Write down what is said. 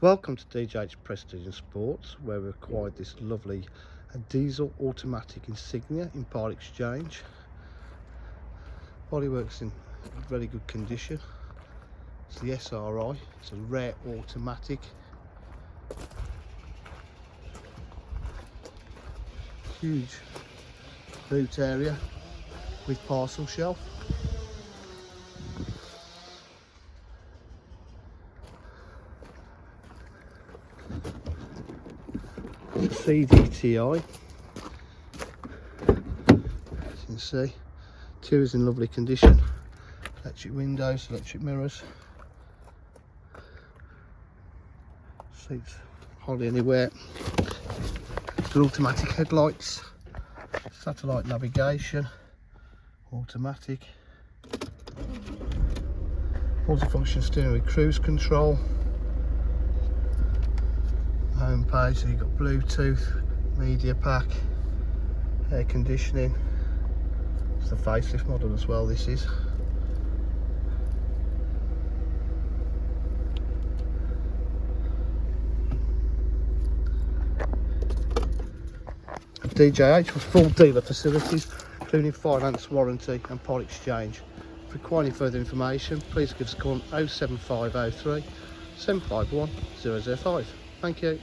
Welcome to DJH Prestige and Sports, where we acquired this lovely diesel automatic Insignia in part exchange. Bodywork's in very good condition. It's the SRI, it's a rare automatic. Huge boot area with parcel shelf. CDTi, as you can see, interior's in lovely condition. Electric windows, electric mirrors, seats hardly anywhere. Good automatic headlights, satellite navigation, automatic, multifunction steering with cruise control. Home page, so you've got Bluetooth, media pack, air conditioning. It's the facelift model as well, this is. DJH with full dealer facilities, including finance, warranty and part exchange. If you require any further information, please give us a call on 07503 751 005. Thank you.